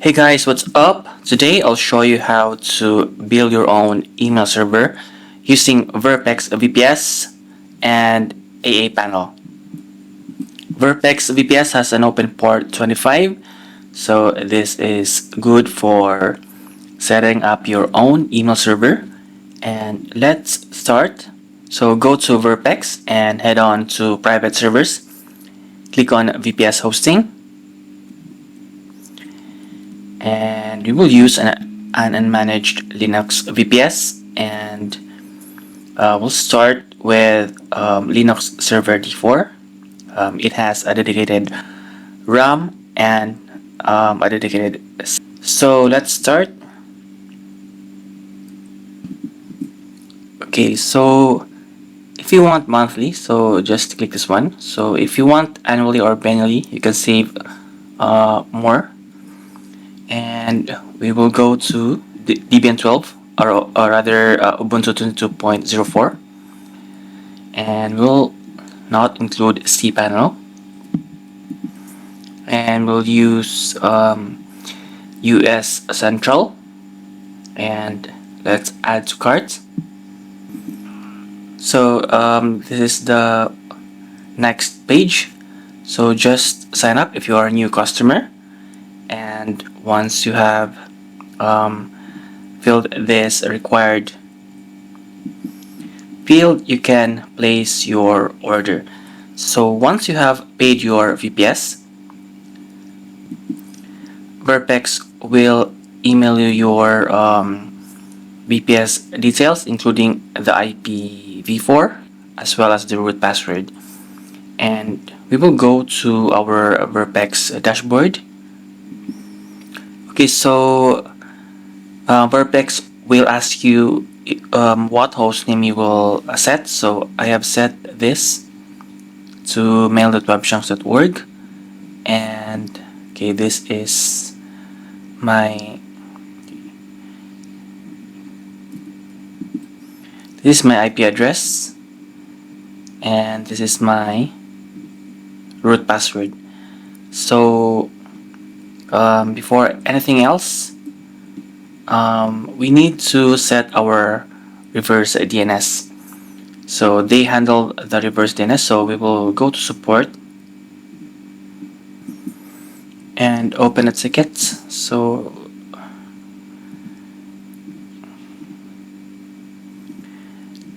Hey guys, what's up? Today I'll show you how to build your own email server using Verpex VPS and aaPanel. Verpex VPS has an open port 25, so this is good for setting up your own email server. And let's start. So go to Verpex and head on to private servers. Click on VPS hosting. And we will use an unmanaged Linux VPS, and we'll start with Linux Server D4. It has a dedicated RAM and a dedicated. So let's start. Okay, so if you want monthly, so just click this one. So if you want annually or biannually, you can save more. And we will go to Debian 12 or rather Ubuntu 22.04, and we'll not include cPanel, and we'll use US Central, and let's add to cart. So this is the next page. So just sign up if you are a new customer. And once you have filled this required field, you can place your order. So once you have paid your VPS, Verpex will email you your VPS details, including the IPv4 as well as the root password. And we will go to our Verpex dashboard. Okay, so Verpex will ask you what hostname you will set. So I have set this to mail.webchunks.org, and okay, this is my IP address, and this is my root password. So before anything else, we need to set our reverse DNS. So they handle the reverse DNS, so we will go to support and open a ticket. So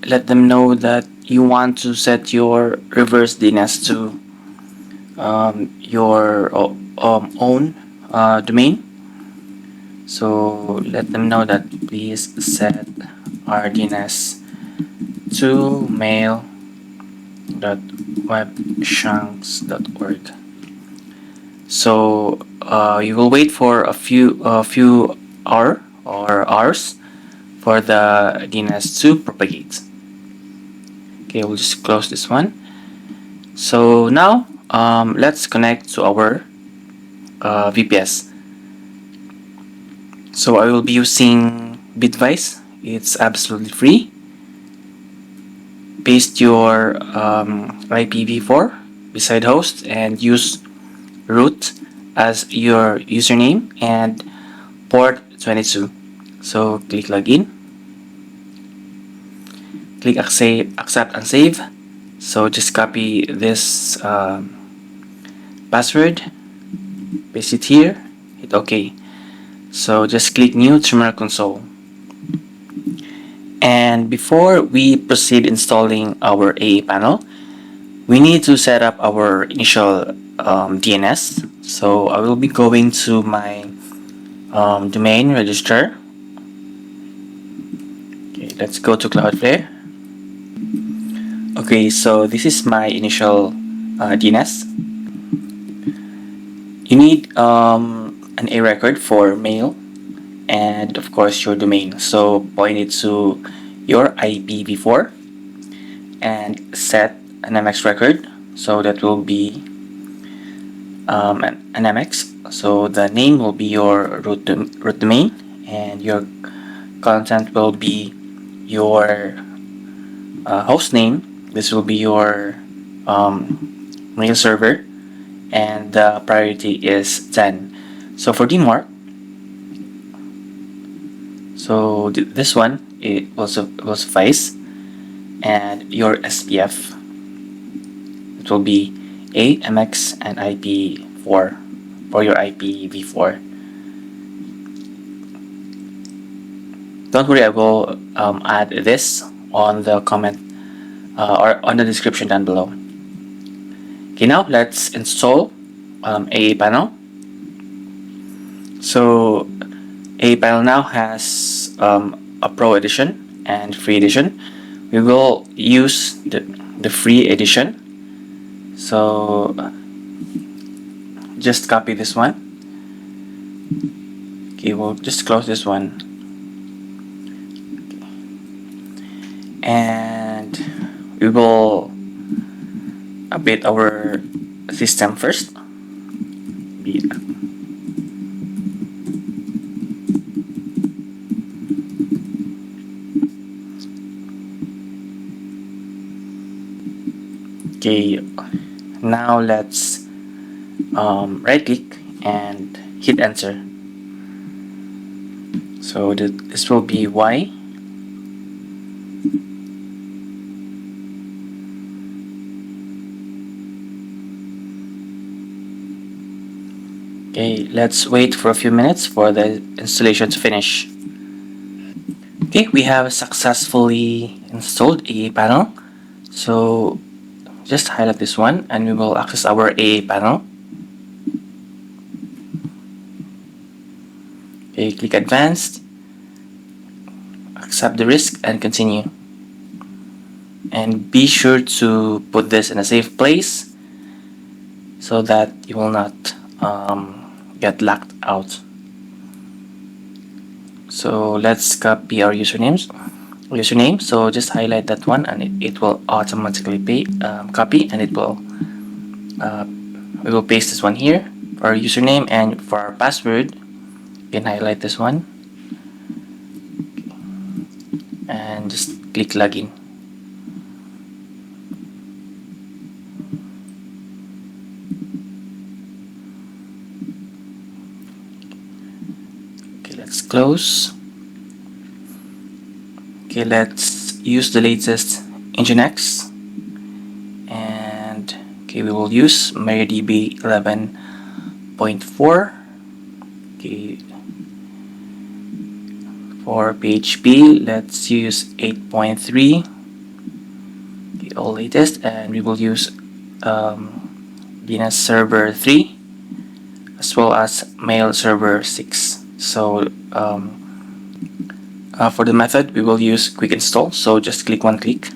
let them know that you want to set your reverse DNS to your own domain. So let them know that please set our DNS to mail.webchunks.org. So you will wait for a few hours for the DNS to propagate. Okay, we'll just close this one. So now let's connect to our VPS. So I will be using Bitwise. It's absolutely free. Paste your IPv4 beside host and use root as your username and port 22. So click login. Click accept and save. So just copy this password, paste it here, hit OK. So just click new terminal console. And before we proceed installing our aaPanel, we need to set up our initial DNS. So I will be going to my domain registrar. Okay, let's go to Cloudflare. Okay, so this is my initial DNS. You need an A record for mail, and of course your domain. So point it to your IPv4 and set an MX record. So that will be an MX. So the name will be your root domain, and your content will be your host name. This will be your mail server, and the priority is 10. So for DMARC, So this one, it will suffice, and your SPF, it will be A, MX, and IP4 for your IPv4. Don't worry, I will add this on the comment or on the description down below. Okay, now let's install aaPanel. So aaPanel now has a Pro edition and free edition. We will use the free edition. So just copy this one. Okay, we'll just close this one. And we will update our system first. Okay, now let's right click and hit enter. So this will be Y. Okay, let's wait for a few minutes for the installation to finish. Okay, we have successfully installed aaPanel. So just highlight this one and we will access our aaPanel. Okay, click advanced, accept the risk and continue. And be sure to put this in a safe place so that you will not get locked out. So let's copy our username. So just highlight that one and it will automatically copy, and we will paste this one here for our username, and for our password you can highlight this one and just click login. Let's close. Okay, let's use the latest Nginx, and okay, we will use MariaDB 11.4. Okay, for PHP, let's use 8.3. Okay, all latest, and we will use DNS Server 3 as well as Mail Server 6. So for the method, we will use quick install. So just click one click.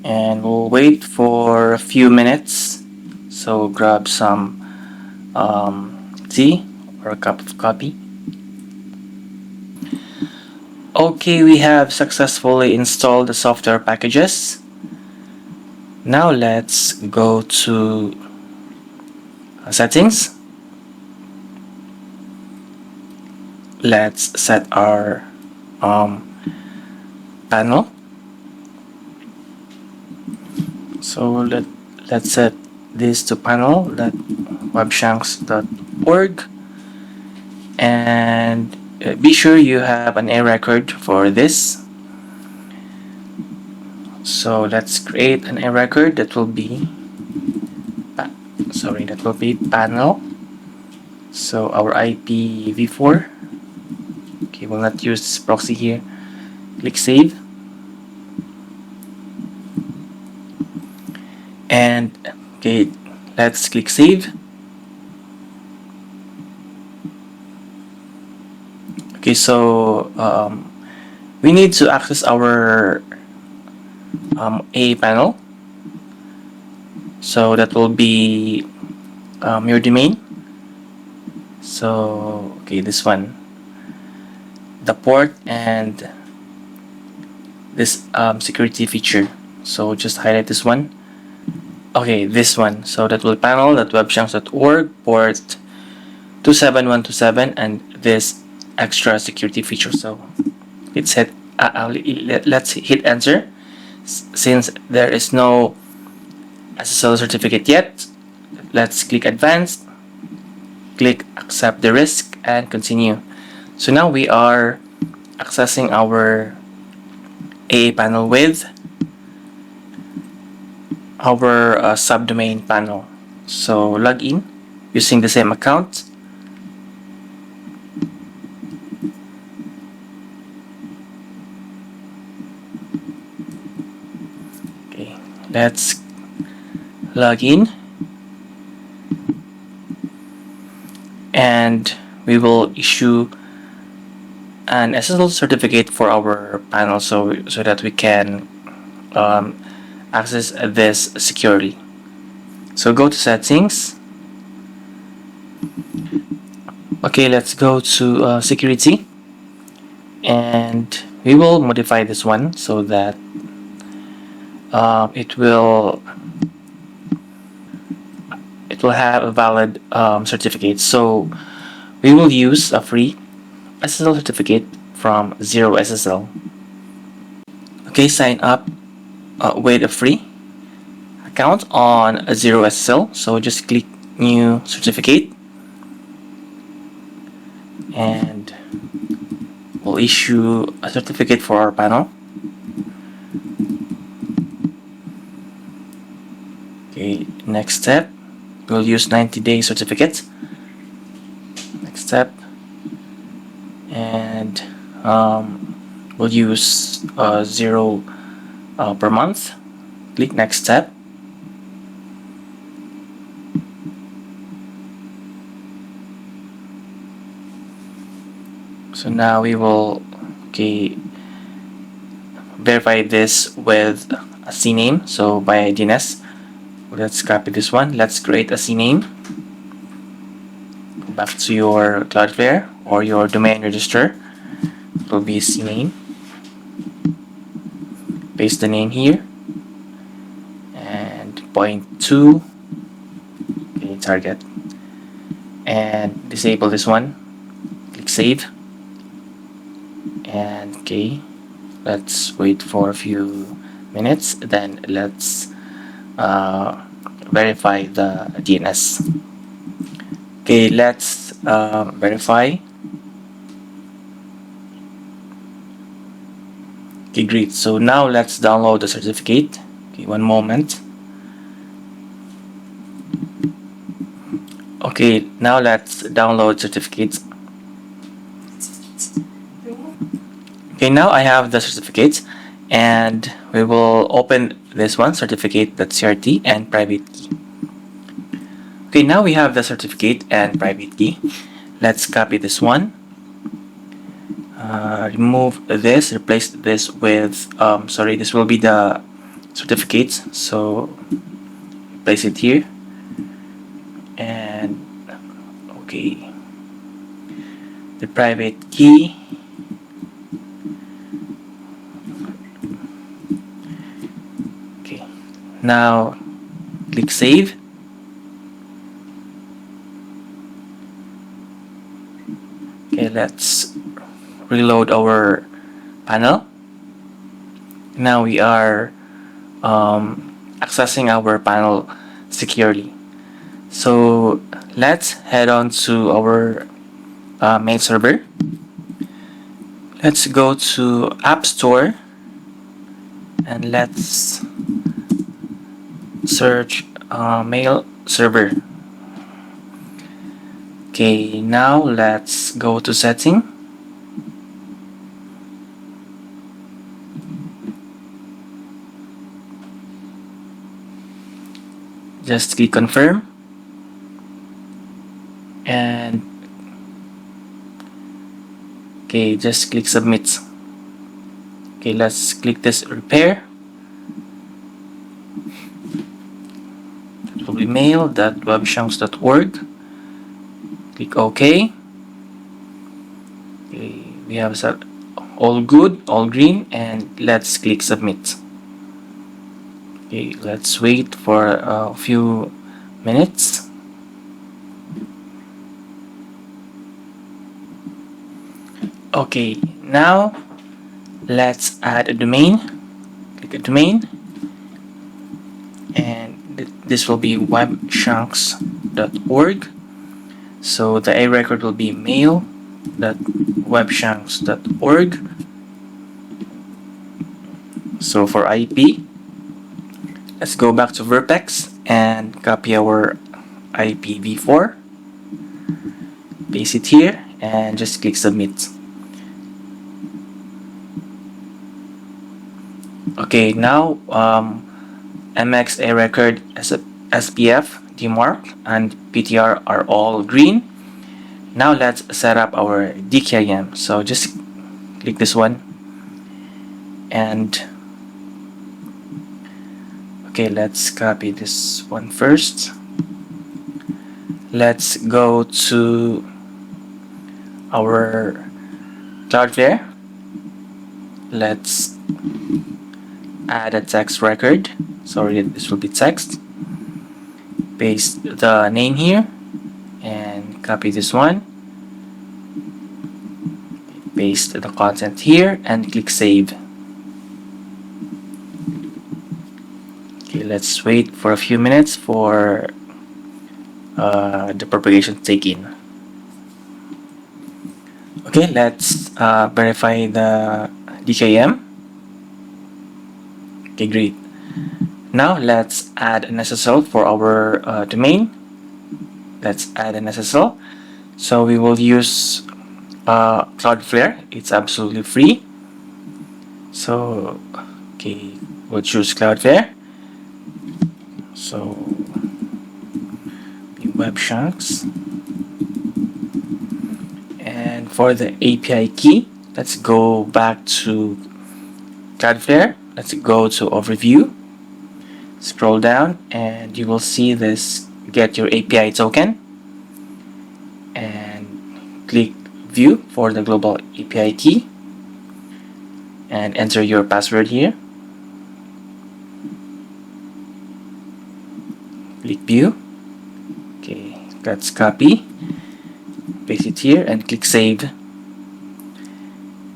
And we'll wait for a few minutes. So grab some tea or a cup of coffee. Okay, we have successfully installed the software packages. Now let's go to settings. Let's set our panel. So let's set this to panel.webshanks.org, and be sure you have an A record for this. So let's create an A record that will be panel. So our IPv4. Okay, we'll not use this proxy here. Click save. And okay, let's click save. Okay, so we need to access our aaPanel. So that will be your domain. So okay, this one, the port and this security feature. So just highlight this one. Okay, this one. So that will panel.webshanks.org, port 27127, and this extra security feature. So let's hit enter. Since there is no SSL certificate yet, let's click advanced, click accept the risk, and continue. So now we are accessing our aaPanel with our subdomain panel. So log in using the same account. Okay, let's log in, and we will issue an SSL certificate for our panel so that we can access this securely. So go to settings. Okay, let's go to security, and we will modify this one so that it will have a valid certificate. So we will use a free SSL certificate from Zero SSL. Okay, sign up with a free account on a Zero SSL. So just click new certificate, and we'll issue a certificate for our panel. Okay, next step, we'll use 90-day certificate. Next step, and we'll use 0 per month. Click next step. So now we will verify this with a CNAME. So by DNS, let's copy this one. Let's create a CNAME. Go back to your Cloudflare or your domain register. It will be CNAME. Paste the name here and point to target, and disable this one. Click save, and let's wait for a few minutes. Then let's verify the DNS. Okay, let's verify. Okay, great. So now let's download the certificate. Okay, one moment. Okay, now let's download certificates. Okay, now I have the certificate, and we will open this one, certificate.crt and private key. Okay, now we have the certificate and private key. Let's copy this one. Remove this, replace this with, this will be the certificates. So place it here, and the private key. Okay, now click save. Okay, let's reload our panel. Now we are accessing our panel securely. So let's head on to our mail server. Let's go to App Store, and let's search mail server. Okay, now let's go to setting. Just click confirm, and just click submit. Okay, let's click this repair. That will be mail.webchunks.org. Click OK. Okay, we have set all good, all green, and let's click submit. Okay, let's wait for a few minutes. Okay, now let's add a domain. Click a domain, and this will be webshanks.org. So the A record will be mail.webshanks.org. So for IP, let's go back to Verpex and copy our IPv4, paste it here, and just click submit. Okay, now MX A record, SPF, DMARC, and PTR are all green. Now let's set up our DKIM. So just click this one, and okay, let's copy this one first. Let's go to our Cloudflare. Let's add a text record. Sorry, this will be text. Paste the name here and copy this one. Paste the content here and click save. Okay, let's wait for a few minutes for the propagation to take in. Okay, let's verify the DKIM. Okay, great. Now let's add an SSL for our domain. Let's add an SSL. So we will use Cloudflare. It's absolutely free. So okay, we'll choose Cloudflare. So Webshanks. And for the API key, let's go back to Cloudflare. Let's go to Overview. Scroll down and you will see this Get Your API token. And click View for the global API key. And enter your password here. Click View. Okay, let's copy. Paste it here and click Save.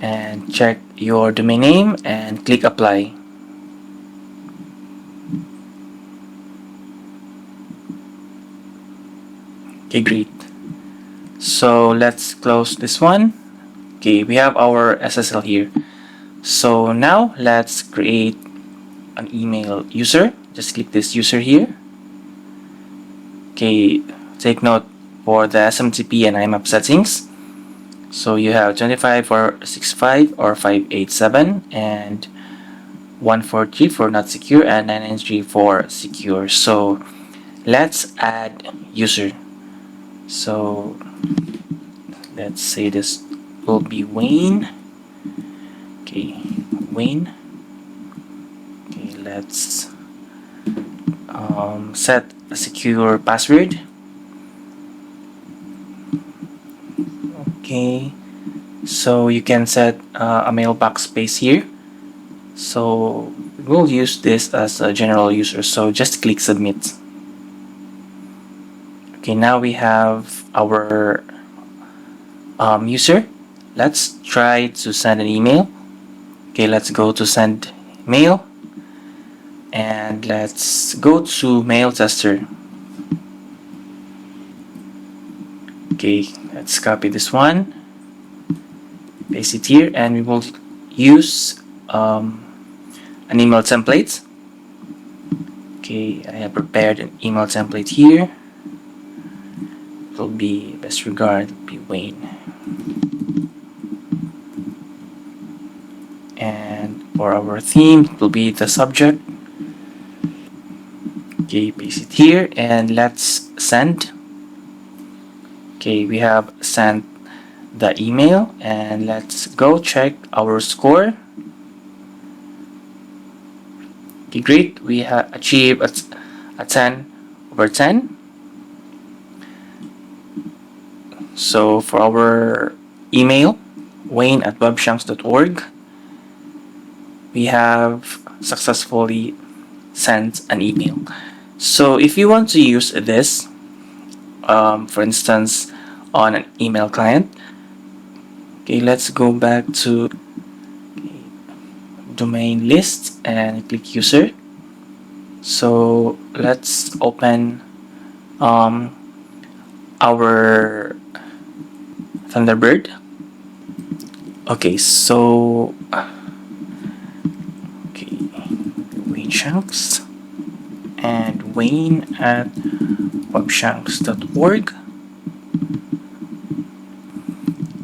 And check your domain name and click Apply. Okay, great. So let's close this one. Okay, we have our SSL here. So now let's create an email user. Just click this user here. Okay, take note for the SMTP and IMAP settings. So you have 25.465 or 587 and 143 for not secure and 993 for secure. So let's add user. So let's say this will be Wayne. Okay, Wayne. Okay, let's set a secure password. Okay, so you can set a mailbox space here. So we'll use this as a general user, so just click submit. Okay, now we have our user. Let's try to send an email. Okay, let's go to send mail and let's go to mail tester. Okay, let's copy this one, paste it here, and we will use an email template. Okay, I have prepared an email template here. It will be best regard, be Wayne. And for our theme, it will be the subject. Okay, paste it here and let's send. Okay, we have sent the email and let's go check our score. Okay, great. We have achieved a 10/10. So for our email, wayne@webshanks.org, we have successfully sent an email. So if you want to use this, for instance, on an email client, okay, let's go back to domain list and click user. So let's open our Thunderbird. Okay, so Wayne Shanks and Wayne at webshanks.org,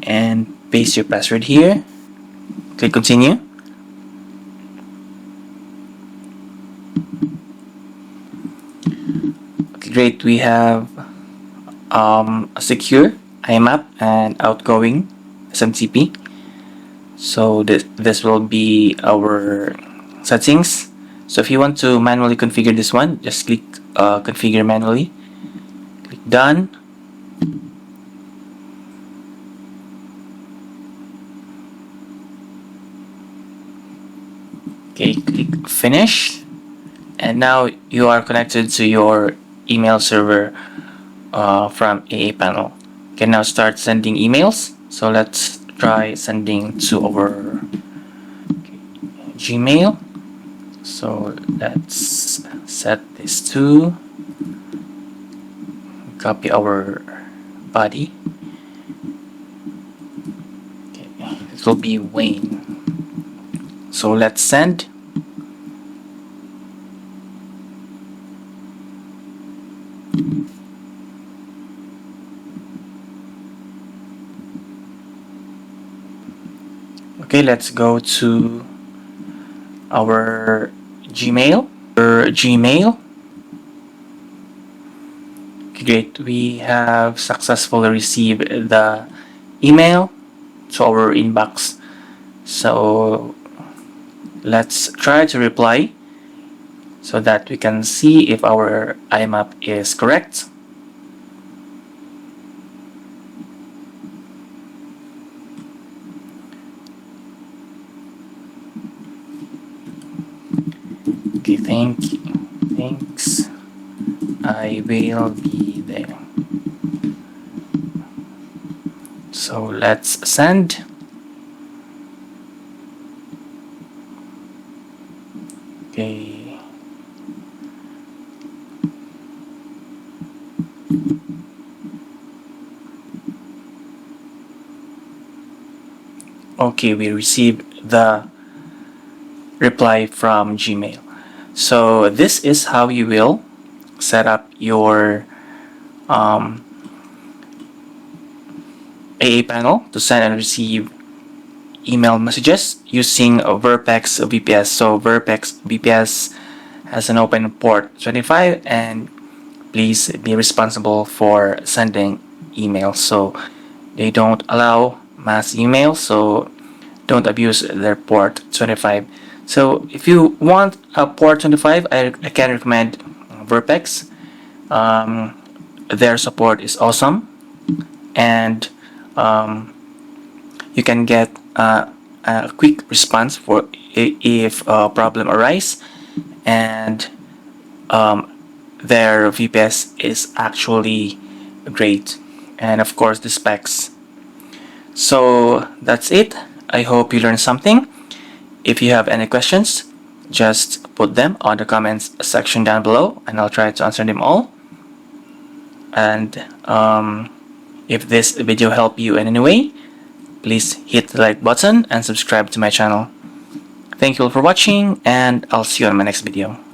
and paste your password here. Click continue. Okay, great. We have a secure IMAP and outgoing SMTP. So this will be our settings. So if you want to manually configure this one, just click configure manually. Click done. Okay, click finish. And now you are connected to your email server from aaPanel. You can now start sending emails. So let's try sending to our Gmail. So let's set this to copy our body. Okay, it will be Wayne. So let's send. Okay, let's go to our Gmail. Okay, great. We have successfully received the email to our inbox. So let's try to reply so that we can see if our IMAP is correct. Okay, thanks. I will be there. So let's send. Okay. Okay, we received the reply from Gmail. So this is how you will set up your aaPanel to send and receive email messages using Verpex VPS. So Verpex VPS has an open port 25, and please be responsible for sending emails. So they don't allow mass emails, so don't abuse their port 25. So if you want a port 25, I can recommend Verpex. Their support is awesome, and you can get a quick response for if a problem arises, and their VPS is actually great, and of course the specs. So that's it. I hope you learned something. If you have any questions, just put them on the comments section down below, and I'll try to answer them all. And if this video helped you in any way, please hit the like button and subscribe to my channel. Thank you all for watching, and I'll see you on my next video.